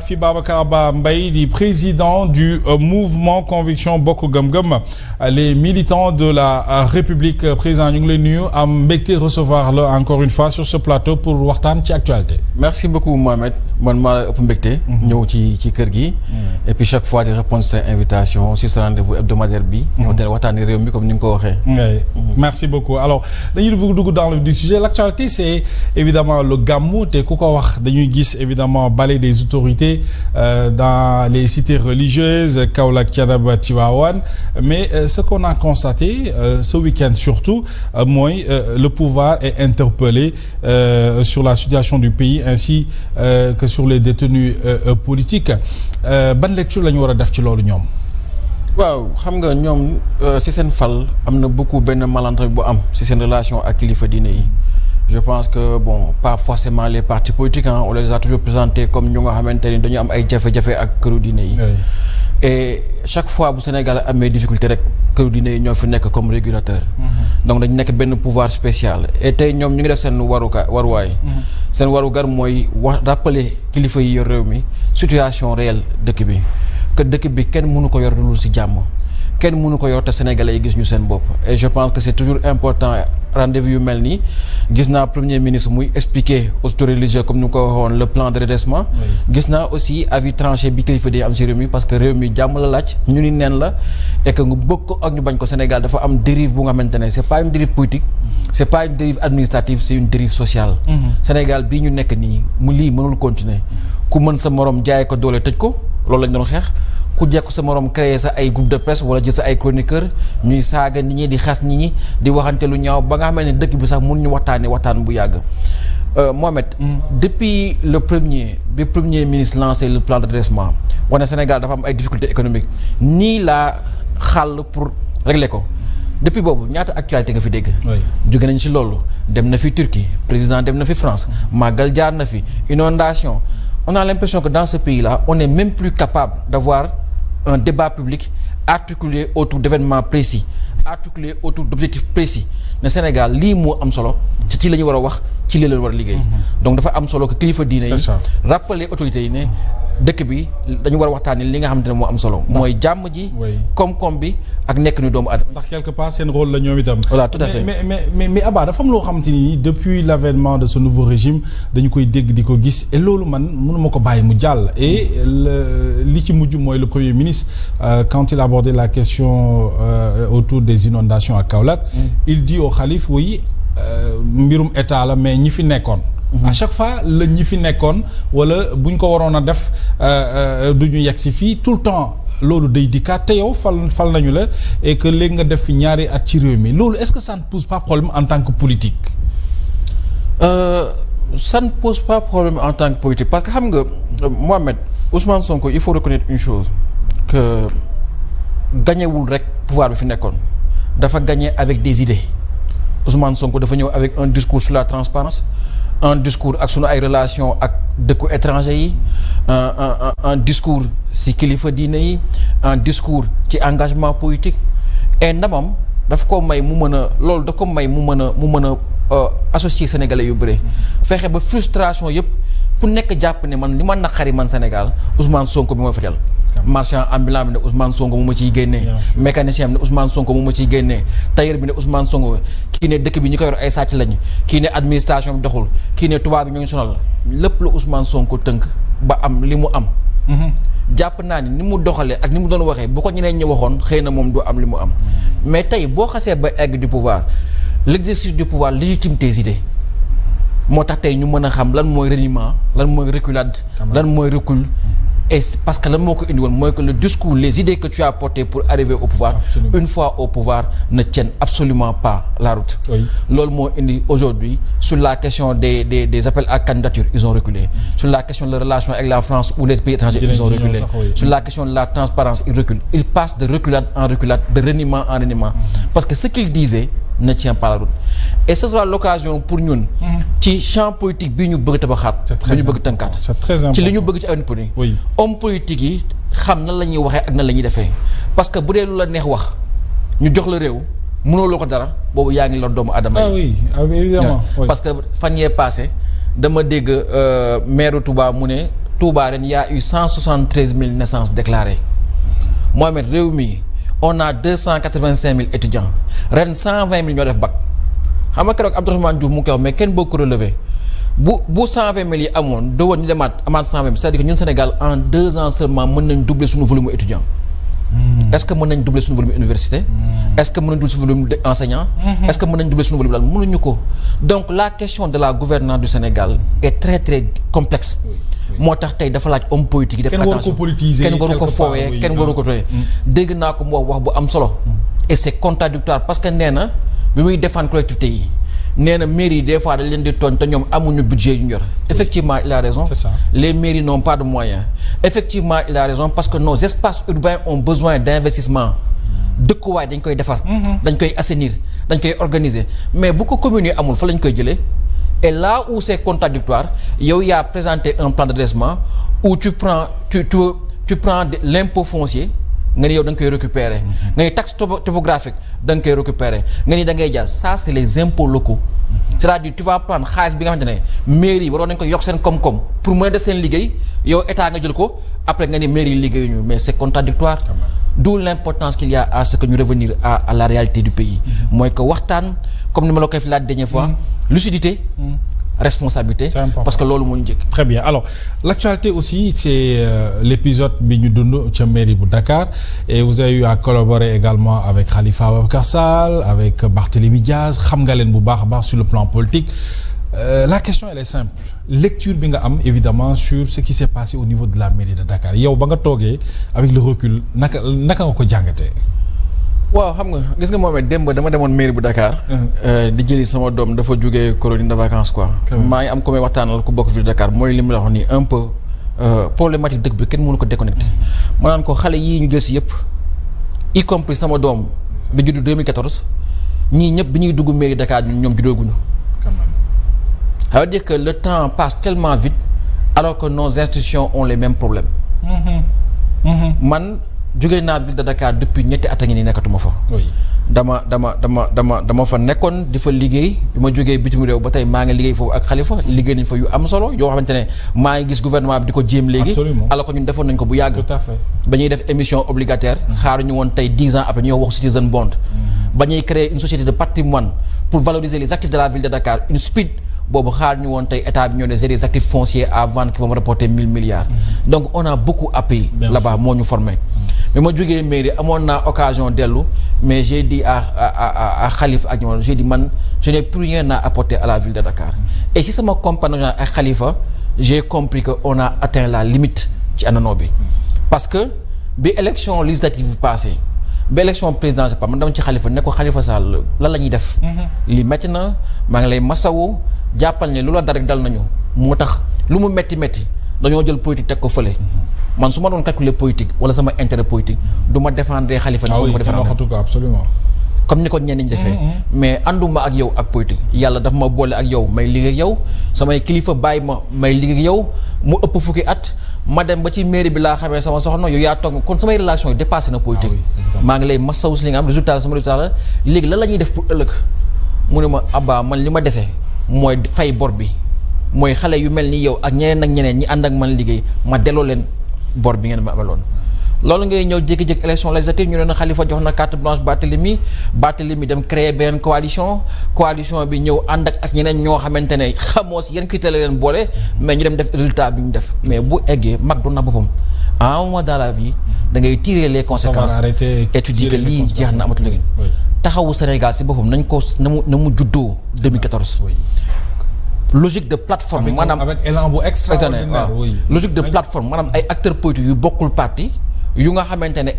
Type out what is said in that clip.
fi Babacar Ba Mbaye di président du mouvement Conviction Bokk Gëm Gëm les militants de la République président ñu ngi lay nuyu am mbégte recevoir la encore une fois sur ce plateau pour waxtaan ci actualité. Merci beaucoup Mohamed man maa la ëpp mbégte. ñëw ci kër gi. et puis chaque fois di répondre sa invitation sur ce rendez-vous hebdomadaire bi. waxtaanee réew mi comme ni nga ko waxee. Merci beaucoup alors dañuy dugg dans le vif du sujet l'actualité c'est évidemment le Gamou te ku ko wax dañuy gis évidemment balai des autorités. Dans les cités religieuses Kaolack, Thiénaba, Tivaouane mais ce qu'on a constaté ce week-end surtout mooy le pouvoir est interpellé sur la situation du pays ainsi que sur les détenus politiques ban lecture la ñu war a def ci loolu ñoom. waaw xam nga ñoom ci seen fal am na beaucoup benn malentendu bu am ci seen relation ak kilifa diine yi. Je pense que bon pas forcément les partis politiques on les a toujours présentés comme ñu nga xamante ni dañu am ay jafe-jafe ak këru diine yi. Et chaque fois bu Sénégal amee difficulté rek këru diine yi ñoo fi nekk comme régulateur. Donc dañu nekk benn pouvoir spécial et tey ñoom ñu ngi def seen waruwaay. seen warugar mooy rappeler kilifa yi yor réew mi situation réelle dëkk bi que dëkk bi kenn mënu ko yor dul ci jàmm. kenn mënu ko yor te sénégalais yi gis ñu seen bopp et je pense que c'est toujours important rendez-vous yu mel nii gis naa premier ministre muy expliquer aux autorités religieuses comme ni ko waxoon le plan de redressement. gis naa aussi avis tranché bi kilifa di am ci réew mi parce que réew mi jàmm la laaj ñu ni neen la et que nga bëgg ko ak ñu bañ ko Sénégal dafa am dérive bu nga xamante ne c'est pas une dérive politique c'est pas une dérive administrative c'est une dérive sociale. Sénégal bii ñu nekk nii mu lii mënul continuer ku mën sa morom jaay ko doole tëj ko loolu lañ doon xeex. ku jekk sa morom créer sa ay groupe de presse wala jël sa ay chroniqueurs ñuy saaga nit ñi di xas nit ñi di waxante lu ñaaw ba nga xam ne dëkk bi sax mun ñu waxtaan bu yàgg. Mohamed. Depuis le premier ministre lancé le plan de redressement wane Sénégal dafa am ay difficultés économiques nii laa xàll pour régler ko depuis boobu ñaata actualité nga fi dégg. jóge nañ ci loolu dem na fi Turquie président dem na fi France màggal jaar na fi inondation on a l'impression que dans ce pays-là on n'est même plus capable d'avoir un débat public articulé autour d'événements précis articulé autour d'objectifs précis ne Sénégal lii moo am solo ci la ñu war a wax ci lii la ñu war a liggéey. Donc dafa am solo que kilifa diine yi rappeler autorités yi ne dëkk bi dañu war a waxtaanee li nga xamante ne moo am solo. mooy jàmm ji. koom-koom bi ak nekk ni doomu aadama. ndax quelque part seen rôle la ñoom itam. voilà tout à fait mais Abba dafa am loo xamante ni depuis l'avènement de ce nouveau régime dañu koy dégg di ko gis et loolu man mënuma ko bàyyi mu jàll. et li ci mujj mooy le premier ministre quand il abordait la question autour des inondations à Kaolack. il dit au khalife oui mbirum état la mais ñi fi nekkoon. à chaque fois la ñi fi nekkoon wala bu ñu ko waroon a def du ñu yegg si fii tout le temps loolu day dikkaat te yow fal nañu la et que léegi nga def fi ñaari at ci réew mi loolu est-ce que ça ne pose pas problème en tant que politique. Ça ne pose pas problème en tant que politique parce que xam nga Mohamed Ousmane Sonko il faut reconnaître une chose que gañewul rek pouvoir bi fi nekkoon dafa gagné avec des idées Ousmane Sonko dafa ñëw avec un discours sur la transparence un discours ak sunu ay relation ak dëkku étranger yi un discours ci kilifa diine yi un discours ci engagement politique et ndamam daf ko may mu mën a loolu daf ko may mu mën a associer sénégalais yu bëri fexe ba frustration yëpp ku nekk jàpp ne man li ma naqari man Sénégal Ousmane Sonko bi mooy fajal marchand ambulant bi ne Ousmane Sonko mu ma ciy génnee mécanicien bi ne Ousmane Sonko mu ma ciy génnee tailleur bi ne Ousmane Sonko kii ne dëkk bi ñi ko yor ay sàcc lañu kii ne administration bi doxul kii ne tubaab bi ñoo ngi sonal lépp lu Ousmane Sonko tënk ba am li mu am jàpp naa ni mu doxalee ak ni mu doon waxee bu ko ñeneen ñi waxoon xëy na moom du am li mu am mais tey boo xasee ba egg du pouvoir l'exercice du pouvoir légitime tes idées moo tax tey ñu mën a xam lan mooy reniement lan mooy reculade lan mooy recul et parce que lan moo ko indi woon mooy que le discours les idées que tu as portées pour arriver au pouvoir une fois au pouvoir ne tiennent absolument pas la route loolu moo indi aujourd'hui sur la question des appels à candidature ils ont reculé sur la question de la relation avec la France ou les pays étrangers ils ont reculé sur la question de la transparence ils reculent ils passent de reculade en reculade de reniement en reniement parce que ce qu'ils disaient ne tient pas la route et ce sera l'occasion pour ñun ci champ politique bi ñu bëgg tabaxaat bi ñu bëgg tënkaat ci li ñu bëgg ci avenir politique homme politique yi xam nan la ñuy waxee ak nan la ñuy defee parce que bu dee lu la neex wax ñu jox la réew mënoo loo ko dara boobu yaa ngi lor doomu adama yi évidemment parce que fan yee passé dama dégg maire Touba mu ne Touba ren y a eu 173 000 naissances déclarées Mohamed réew mi on a 285 000 étudiants ren 120 000 ñoo def bac xam nga keroog Abdourahmane Diouf mu ngi koy wax mais kenn boo ko relevé bu 120 000 yi amoon doo woon ñu demaat 120 000 c'est-à-dire que ñun Sénégal en 2 ans seulement mën nañ doubler suñu volume étudiant. Est-ce que mën nañ doubler suñu volume université. Est-ce que mën nañ doubler suñu volume enseignant. Est-ce que mën nañ doubler suñu volume lan mënuñu ko. Donc la question de la gouvernance du Sénégal est très très complexe. moo tax tey dafa laaj homme politique yi def attention kenn waru ko politiser kenn waru ko foowee kenn waru ko tooyee. dégg naa ko mu wax bu am solo. et c'est contradictoire parce que nee na bi muy défendre collectivité yi nee na mairie yi des fois dañ leen di tooñ te ñoom amuñu budget yu ñu yor. effectivement il a raison. C'est ça. Les mairies n'ont pas de moyens. Effectivement il a raison parce que nos espaces urbains ont besoin d'investissement. dëkkuwaay dañ koy defar. dañ koy assainir dañ koy organiser mais bu ko communes yi amul fa lañ koy jëlee. Et là où c'est contradictoire yow yaa présenté un plan de redressement où tu prends l'impôt foncier nga ni yow da nga koy récupérer nga ni taxe topographique da nga koy récupérer nga ni da ngay jaar ça c'est les impôts locaux c'est-à-dire tu vas prendre xaalis bi nga xamante ne mairie yi waroon nañ ko yokk seen koom-koom pour mën a def seen liggéey yow état nga jël ko après nga ni mairie yi liggéeyuñu mais c'est contradictoire d'où l'importance qu'il y a à ce que ñu revenir à la réalité du pays mooy que waxtaan comme ni ma la koy fi la dernière fois lucidité responsabilité parce que loolu moo ñu njëkk. Très bien alors l'actualité aussi c'est l'épisode bi ñu dund ca mairie bu Dakar et vous avez eu à collaborer également avec Khalifa Ababacar Sall avec Barthélémy Diaz xam nga leen bu baax a baax sur le plan politique la question elle est simple lecture bi nga am évidemment sur ce qui s'est passé au niveau de la mairie de Dakar yow ba nga toogee avec le recul naka nga ko jàngatee. waaw xam nga gis nga moom it démb dama demoon mairie bu Dakar. di jëli sama doom dafa jógee colonie de vacances quoi. maa ngi am ko may waxtaanal ku bokk ville de Dakar mooy li mu la wax nii un peu problématique dëkk bi kenn mënu ko déconnecté. ma naan ko xale yii ñu jël si yëpp y compris sama doom bi juddu 2014 ñii ñëpp bi ñuy dugg mairie Dakar ñoom juddooguñu. ça veut dire que le temps passe tellement vite alors que nos institutions ont les mêmes problèmes. man. jógee naa ville de Dakar depuis ñetti at a ngi nii nekkatuma fa. oui dama fa nekkoon di fa liggéey bi ma jógee bitim réew ba tey maa ngi liggéey foofu ak Khalifa liggéey nañ fa yu am solo yoo xamante ne maa ngi gis gouvernement bi di ko jéem léegi. absolument alors que ñun defoon nañ ko bu yàgg. tout à fait ba ñuy def émission obligataire. xaaruñu woon tey 10 ans après ñuy wax citizen bond. ba ñuy créer une société de patrimoine pour valoriser les actifs de la ville de Dakar une SPID. boobu xaar ñu woon tey état bi ñoo ne c'est des actifs fonciers à vendre qui vont me rapporter 1000 milliards. Donc on a beaucoup appris là-bas moo ñu formé. mais ma jógee mairie amoon naa occasion dellu mais j'ai dit à Khalifa ak ñoom j'ai dit man je n'ai plus rien à apporter à la ville de Dakar. Et si sama compagnon ak Khalifa j'ai compris que on a atteint la limite ci anano bi. parce que bi élection législative bi passée ba élection présidentielle pa man dama ci Khalifa ne ko Khalifa Sall lan la ñuy def. li metti na maa ngi lay masawu. jàppal ne lu la dara dal nañu moo tax lu mu metti dañoo jël politique teg ko fële man su ma doon calculer politique wala sama intérêt politique du ma défendre Khalifa. ah oui ma défendre absolument comme ni ko ñenn ñi defee. mais ànduma ak yow ak politique yàlla daf ma boole ak yow may liggéey ak yow samay kilifa bàyyi ma may liggéey ak yow mu ëpp fukki at ma dem ba ci mairie bi laa xamee sama soxna yow yaa toog kon samay relation yi dépassé na politique. maa ngi lay masawu si li nga am résultat sama résultat la léegi lan la ñuy def pour ëllëg mu ne ma Abba man li ma dese. mooy fay bor bi mooy xale yu mel ni yow ak ñeneen ñi ànd ak man liggéey ma delloo leen bor bi ngeen ma ameloon loolu ngay ñëw jékki-jékki élection législative ñu ne Khalifa jox na carte blanche Barthélémy dem créer benn coalition bi ñëw ànd ak as ñeneen ñoo xamante ne xamoo si yan critère la leen boole mais ñu dem def résultat bi ñu def mais bu eggee mag du na boppam à un moment dans la vie da ngay tirer les conséquences et tu dis que lii jeex na amatul léegi taxawu Sénégal si boppam nañ ko na mu juddoo 2014. logique de plateforme maanaam avec élan bu extraordinaire logique de plateforme maanaam ay acteurs politiques yu bokkul parti yu nga xamante ne